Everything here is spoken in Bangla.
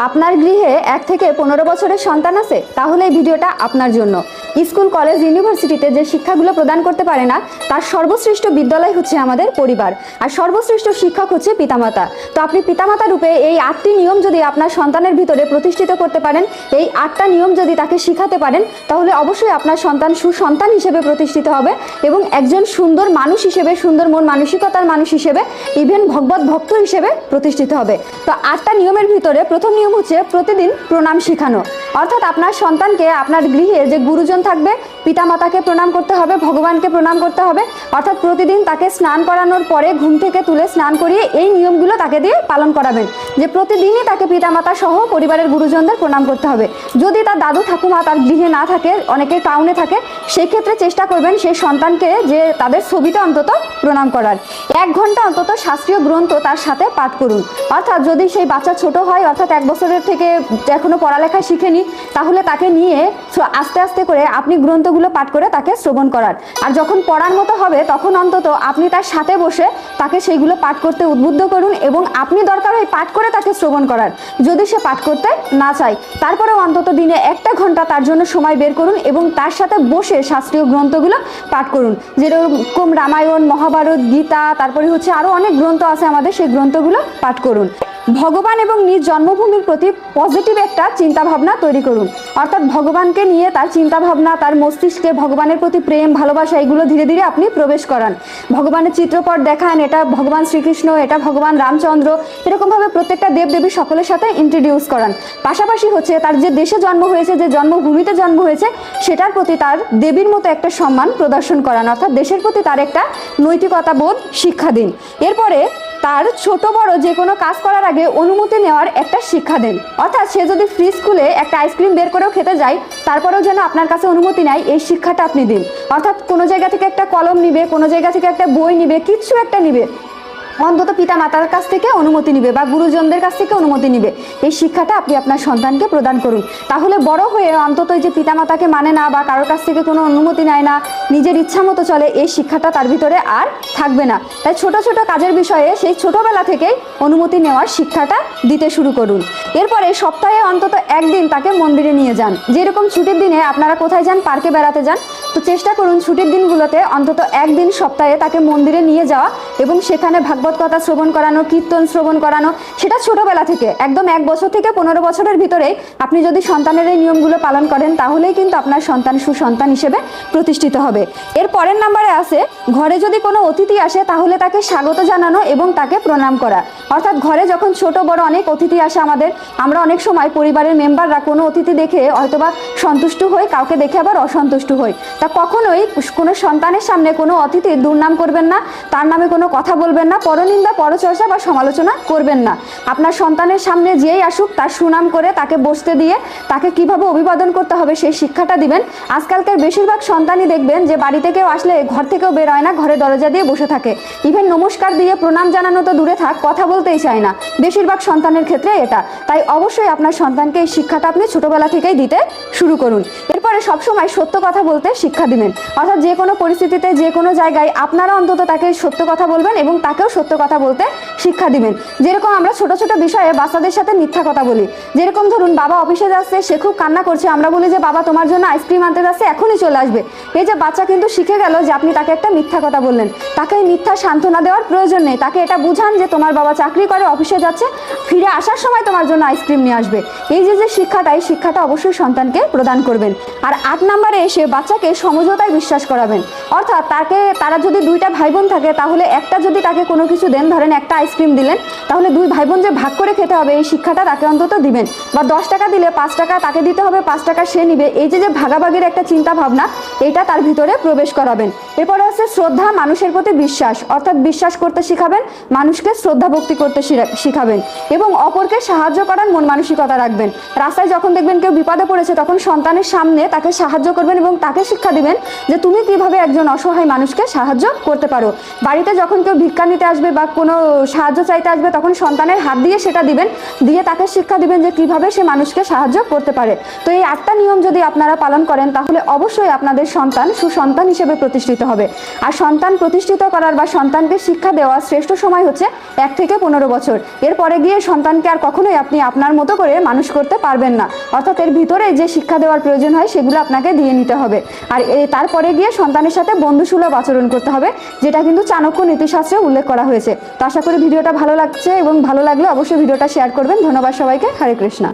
আপনার গৃহে 1 থেকে 15 বছরের সন্তান আছে, তাহলে এই ভিডিওটা আপনার জন্য। স্কুল, কলেজ, ইউনিভার্সিটিতে যে শিক্ষাগুলো প্রদান করতে পারে না, তার সর্বশ্রেষ্ঠ বিদ্যালয় হচ্ছে আমাদের পরিবার, আর সর্বশ্রেষ্ঠ শিক্ষক হচ্ছে পিতামাতা। তো আপনি পিতামাতা রূপে এই 8টি নিয়ম যদি আপনার সন্তানের ভিতরে প্রতিষ্ঠিত করতে পারেন, এই 8টা নিয়ম যদি তাকে শিখাতে পারেন, তাহলে অবশ্যই আপনার সন্তান সুসন্তান হিসেবে প্রতিষ্ঠিত হবে এবং একজন সুন্দর মানুষ হিসেবে, সুন্দর মন মানসিকতার মানুষ হিসেবে, ইভেন ভগবত ভক্ত হিসেবে প্রতিষ্ঠিত হবে। তো 8টা নিয়মের ভিতরে প্রথম নিয়ম হচ্ছে প্রতিদিন প্রণাম শিখানো। অর্থাৎ আপনার সন্তানকে আপনার গৃহে যে গুরুজন থাকবে, পিতামাতাকে প্রণাম করতে হবে, ভগবানকে প্রণাম করতে হবে। অর্থাৎ প্রতিদিন তাকে স্নান করানোর পরে, ঘুম থেকে তুলে স্নান করিয়ে এই নিয়মগুলো তাকে দিয়ে পালন করাবেন, যে প্রতিদিনই তাকে পিতামাতা সহ পরিবারের গুরুজনদের প্রণাম করতে হবে। যদি তার দাদু ঠাকুমা তার গৃহে না থাকে, অনেকে টাউনে থাকে, সেই ক্ষেত্রে চেষ্টা করবেন সেই সন্তানকে যে তাদের ছবিতে অন্তত প্রণাম করার। 1 ঘন্টা অন্তত শাস্ত্রীয় গ্রন্থ তার সাথে পাঠ করুন। অর্থাৎ যদি সেই বাচ্চা ছোট হয়, অর্থাৎ 1 বছরের থেকে এখনো পড়ালেখা শিখেনি, তাহলে তাকে নিয়ে আস্তে আস্তে করে আপনি গ্রন্থগুলো পাঠ করে তাকে শ্রবণ করার। আর যখন পড়ার মতো হবে, তখন অন্তত আপনি তার সাথে বসে তাকে সেইগুলো পাঠ করতে উদ্বুদ্ধ করুন এবং আপনি দরকার হয় পাঠ করে তাকে শ্রবণ করার। যদি সে পাঠ করতে না চায়, তারপরেও অন্তত দিনে 1টা ঘন্টা তার জন্য সময় বের করুন এবং তার সাথে বসে শাস্ত্রীয় গ্রন্থগুলো পাঠ করুন। যেরকম রামায়ণ, মহাভারত, গীতা, তারপরে হচ্ছে আরও অনেক গ্রন্থ আছে আমাদের, সেই গ্রন্থগুলো পাঠ করুন। ভগবান এবং নিজ জন্মভূমির প্রতি পজিটিভ একটা চিন্তাভাবনা তৈরি করুন। অর্থাৎ ভগবানকে নিয়ে তার চিন্তাভাবনা, তার মস্তিষ্কে ভগবানের প্রতি প্রেম, ভালোবাসা, এগুলো ধীরে ধীরে আপনি প্রবেশ করান। ভগবানের চিত্রপট দেখান, এটা ভগবান শ্রীকৃষ্ণ, এটা ভগবান রামচন্দ্র, এরকমভাবে প্রত্যেকটা দেবদেবী সকলের সাথে ইন্ট্রোডিউস করান। পাশাপাশি হচ্ছে তার যে দেশে জন্ম হয়েছে, যে জন্মভূমিতে জন্ম হয়েছে, সেটার প্রতি তার দেবীর মতো একটা সম্মান প্রদর্শন করান। অর্থাৎ দেশের প্রতি তার একটা নৈতিকতা বোধ শিক্ষা দিন। এরপরে তার ছোট বড় যে কোনো কাজ করার আগে অনুমতি নেওয়ার একটা শিক্ষা দেন। অর্থাৎ সে যদি ফ্রি স্কুলে একটা আইসক্রিম বের করেও খেতে যায়, তারপরেও যেন আপনার কাছে অনুমতি নেয়, এই শিক্ষাটা আপনি দিন। অর্থাৎ কোনো জায়গা থেকে একটা কলম নিবে, কোনো জায়গা থেকে একটা বই নিবে, কিছু একটা নিবে, অন্তত পিতা মাতার কাছ থেকে অনুমতি নিবে বা গুরুজনদের কাছ থেকে অনুমতি নিবে। এই শিক্ষাটা আপনি আপনার সন্তানকে প্রদান করুন। তাহলে বড় হয়ে অন্তত যে পিতা মাতাকে মানে না বা কারোর কাছ থেকে কোনো অনুমতি নেয় না, নিজের ইচ্ছা মতো চলে, এই শিক্ষাটা তার ভিতরে আর থাকবে না। তাই ছোট ছোট কাজের বিষয়ে সেই ছোটবেলা থেকেই অনুমতি নেওয়ার শিক্ষাটা দিতে শুরু করুন। এরপরে সপ্তাহে অন্তত 1 দিন তাকে মন্দিরে নিয়ে যান। যেরকম ছুটির দিনে আপনারা কোথায় যান, পার্কে বেড়াতে যান, তো চেষ্টা করুন ছুটির দিনগুলোতে অন্তত 1 দিন সপ্তাহে তাকে মন্দিরে নিয়ে যাওয়া এবং সেখানে ভাগবত কথা শ্রবণ করানো, কীর্তন শ্রবণ করানো। সেটা ছোটবেলা থেকে, একদম 1 বছর থেকে 15 বছরের ভিতরে আপনি যদি সন্তানের এই নিয়মগুলো পালন করেন, তাহলেই কিন্তু আপনার সন্তান সুসন্তান হিসেবে প্রতিষ্ঠিত হবে। এর পরের নাম্বারে আছে ঘরে যদি কোনো অতিথি আসে, তাহলে তাকে স্বাগত জানানো এবং তাকে প্রণাম করা। অর্থাৎ ঘরে যখন ছোট বড় অনেক অতিথি আসে আমাদের, আমরা অনেক সময় পরিবারের মেম্বাররা কোনো অতিথি দেখে হয়তোবা সন্তুষ্ট হই, কাউকে দেখে আবার অসন্তুষ্ট হই। তা কখনোই কোনো সন্তানের সামনে কোনো অতিথির দুর্নাম করবেন না, তার নামে কোনো কথা বলবেন না, পরনিন্দা, পরচর্চা বা সমালোচনা করবেন না। আপনার সন্তানের সামনে যেই আসুক তার সুনাম করে তাকে বসতে দিয়ে তাকে কিভাবে অভিবাদন করতে হবে সেই শিক্ষাটা দিবেন। আজকালকার বেশিরভাগ সন্তানই দেখবেন যে বাড়িতে কেউ আসলে ঘর থেকেও বের হয় না, ঘরে দরজা দিয়ে বসে থাকে। ইভেন নমস্কার দিয়ে প্রণাম জানানো তো দূরে থাক, কথা বলতেই চায় না বেশিরভাগ সন্তানের ক্ষেত্রে এটা। তাই অবশ্যই আপনার সন্তানকে এই শিক্ষাটা আপনি ছোটবেলা থেকেই দিতে শুরু করুন। এরপরে সবসময় সত্য কথা বলতে শিক্ষা দিবেন। অর্থাৎ যে কোনো পরিস্থিতিতে, যে কোনো জায়গায় আপনারা অন্তত তাকে সত্য কথা বলবেন এবং তাকেও সত্য কথা বলতে শিক্ষা দিবেন। যেরকম আমরা ছোট ছোট বিষয়ে বাচ্চাদের সাথে মিথ্যা কথা বলি। যেরকম ধরুন বাবা অফিসে যাচ্ছে, সে খুব কান্না করছে, আমরা বলি যে বাবা তোমার জন্য আইসক্রিম আনতে যাচ্ছে, এখনই চলে আসবে। এই যে বাচ্চা কিন্তু শিখে গেল যে আপনি তাকে একটা মিথ্যা কথা বললেন। তাকে এই মিথ্যা সান্ত্বনা দেওয়ার প্রয়োজন নেই, তাকে এটা বুঝান যে তোমার বাবা চাকরি করে, অফিসে যাচ্ছে, ফিরে আসার সময় তোমার জন্য আইসক্রিম নিয়ে আসবে। এই যে শিক্ষাটা, এই শিক্ষাটা অবশ্যই সন্তানকে প্রদান করবেন। আর 8 নম্বরে এসে বাচ্চাকে সমঝোতায় বিশ্বাস করাবেন। অর্থাৎ তারা যদি 2টা ভাই বোন থাকে, তাহলে একটা যদি তাকে কোনো কিছু দেন, ধরেন একটা আইসক্রিম দিলেন, তাহলে 2 ভাই বোন যে ভাগ করে খেতে হবে, এই শিক্ষাটা তাকে অন্তত দিবেন। বা 10 টাকা দিলে 5 টাকা তাকে দিতে হবে, 5 টাকা সে নিবে। এই যে ভাগাভাগির একটা চিন্তা ভাবনা, এটা তার ভিতরে প্রবেশ করাবেন। এরপরে হচ্ছে শ্রদ্ধা, মানুষের প্রতি বিশ্বাস। অর্থাৎ বিশ্বাস করতে শিখাবেন, মানুষকে শ্রদ্ধা ভক্তি করতে শিখাবেন এবং অপরকে সাহায্য করার মন মানসিকতা রাখবেন। রাস্তায় যখন দেখবেন কেউ বিপদে পড়েছে, তখন সন্তানের সামনে তাকে সাহায্য করবেন এবং তাকে শিক্ষা দিবেন যে তুমি কিভাবে একজন অসহায় মানুষকে সাহায্য করতে পারো। বাড়িতে যখন কেউ ভিক্ষা নিতে আসবে বা কোনো সাহায্য চাইতে আসবে তখন সন্তানের হাত দিয়ে সেটা দিবেন, দিয়ে তাকে শিক্ষা দিবেন যে কিভাবে সে মানুষকে সাহায্য করতে পারে। তো এই 8টা নিয়ম যদি আপনারা পালন করেন তাহলে অবশ্যই আপনাদের সন্তান সুসন্তান হিসেবে প্রতিষ্ঠিত হবে। আর সন্তান প্রতিষ্ঠিত করার বা সন্তানকে শিক্ষা দেওয়ার শ্রেষ্ঠ সময় হচ্ছে 1 থেকে 15 বছর। এরপরে গিয়ে সন্তানকে আর কখনোই আপনি আপনার মতো করে মানুষ করতে পারবেন না, অর্থাৎ এর ভিতরে যে শিক্ষা দেওয়ার প্রয়োজন হয় সেগুলো আপনাকে দিয়ে নিতে হবে। আর তারপরে গিয়ে সন্তানের সাথে বন্ধুসুলভ আচরণ করতে হবে, যেটা কিন্তু চাণক্য নীতিশাস্ত্রে উল্লেখ করা হয়েছে। তো আশা করি ভিডিওটা ভালো লাগছে এবং ভালো লাগলে অবশ্যই ভিডিওটা শেয়ার করবেন। ধন্যবাদ সবাইকে। হরে কৃষ্ণা।